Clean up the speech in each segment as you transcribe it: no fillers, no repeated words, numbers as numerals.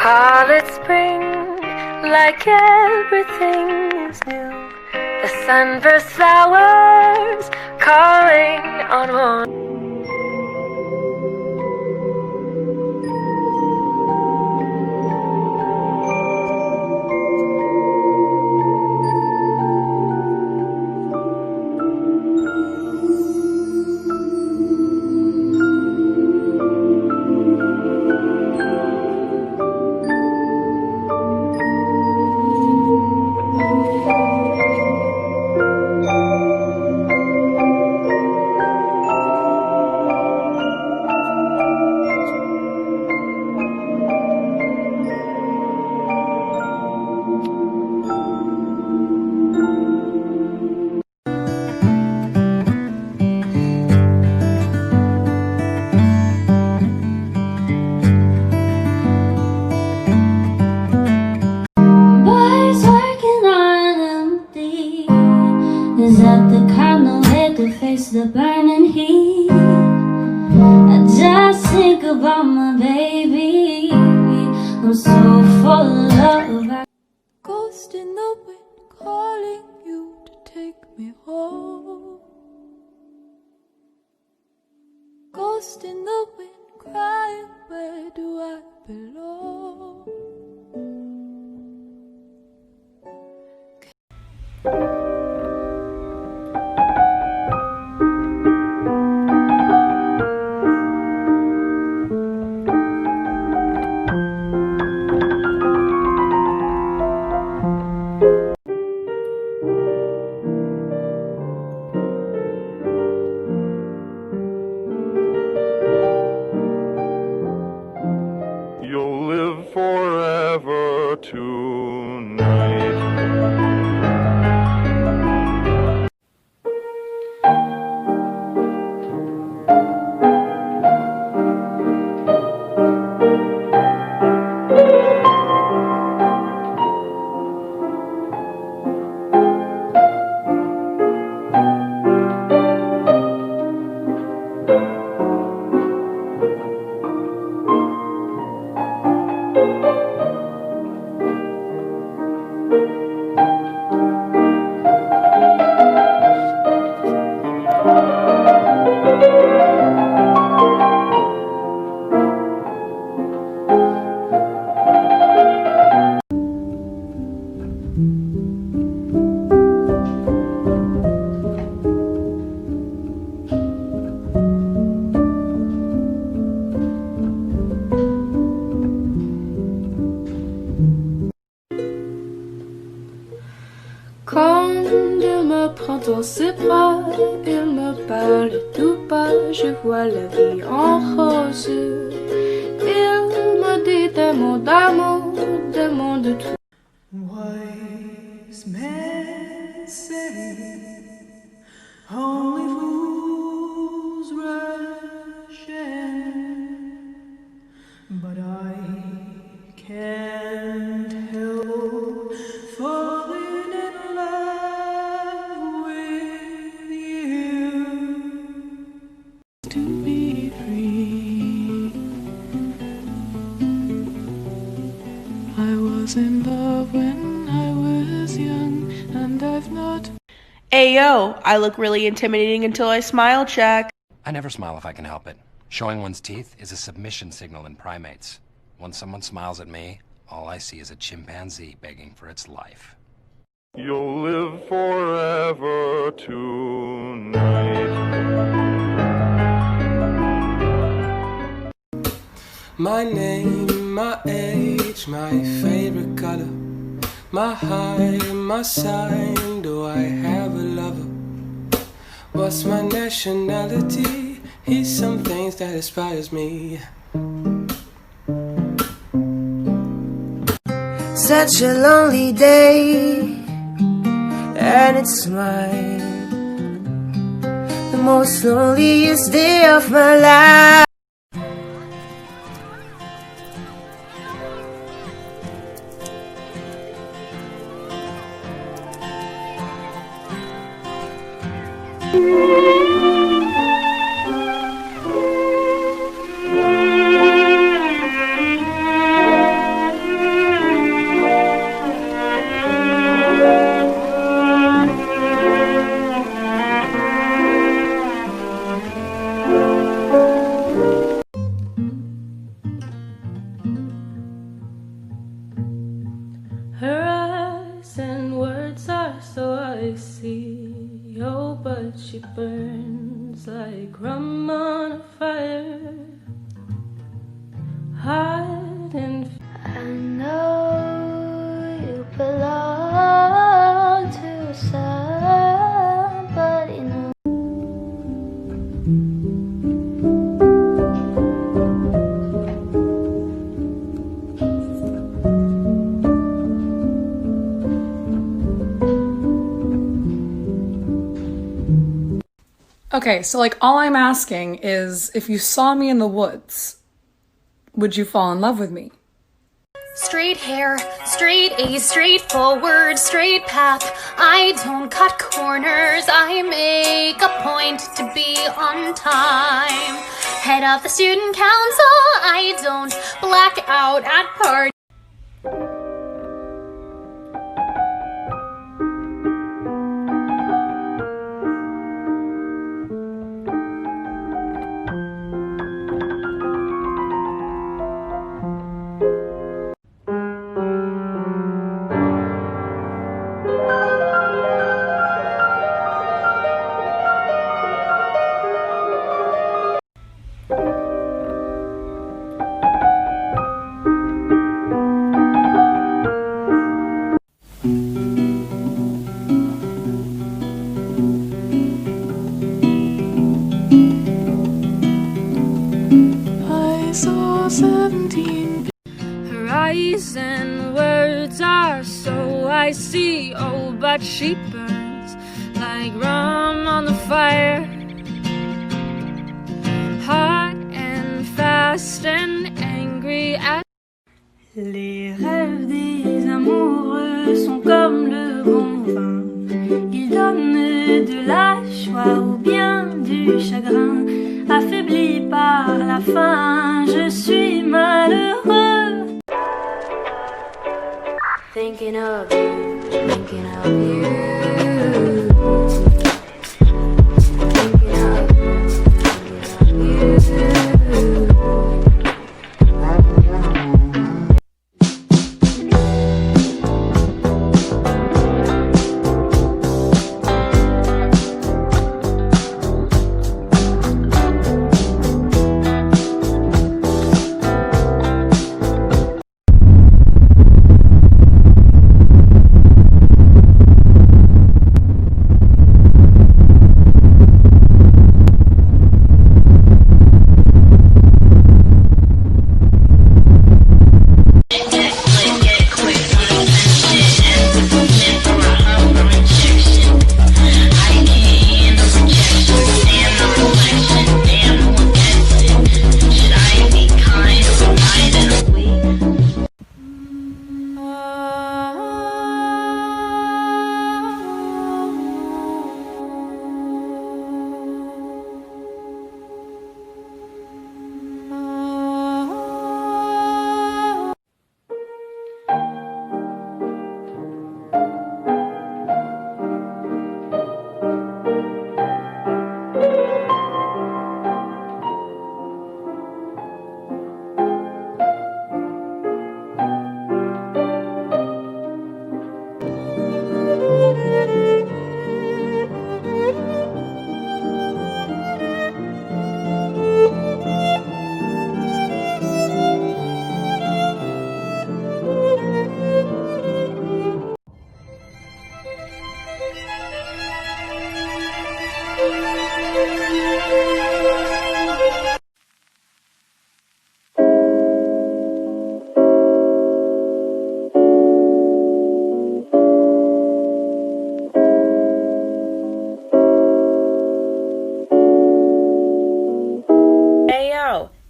Call it spring, like everything is new. The sunburst flowers calling on one. Is that the kind of way to face the burning heat? I just think about my baby. I'm so full of love. Ghost in the wind calling you to take me home. Ghost in the wind crying, where do I belong? You'll live forever tonight. Quand il me prend dans ses bras, il me parle tout bas, je vois la vie en rose. Il me dit des mots d'amour, des mots de tout. Wise men say only fools rush in, but I can't help falling in love with you. To be free, I was in love when I was young, and I've not. Ayo, I look really intimidating until I smile check. I never smile if I can help it. Showing one's teeth is a submission signal in primates. When someone smiles at me, all I see is a chimpanzee begging for its life. You'll live forever tonight. My name, my age, my favorite color, my height, my sign, do I have a lover? What's my nationality? He's some things that inspires me. Such a lonely day, and it's mine, the most loneliest day of my life. Her eyes and words are so icy, oh, but she burns like rum on a fire. Hot and I know you belong to somebody new. Okay, so like all I'm asking is if you saw me in the woods, would you fall in love with me? Straight hair, straight A's, straightforward, straight path. I don't cut corners, I make a point to be on time. Head of the student council, I don't black out at parties. I saw 17. Her eyes and words are so icy, oh, but she burns like rum on the fire. Hot and fast and angry as Les rêves des amoureux sont comme le bon vin. Ils donnent de la joie ou bien du chagrin. Affaibli par la faim, je suis malheureux. Thinking of you, thinking of you. Thinking of you, thinking of you.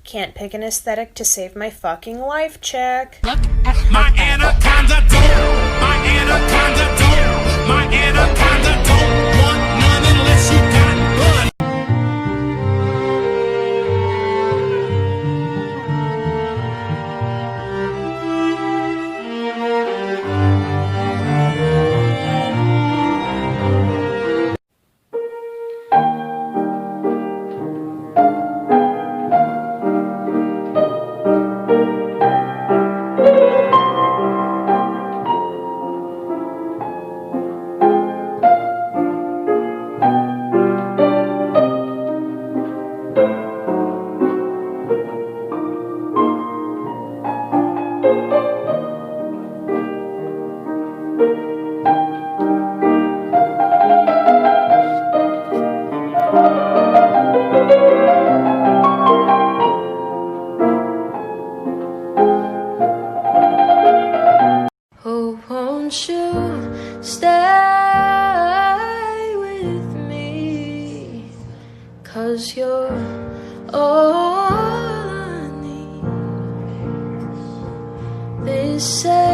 Can't pick an aesthetic to save my fucking life, chick. Look at my anaconda don't, my anaconda don't, my anaconda don't want none unless you got blood. Won't you stay with me? 'Cause you're all I need. They say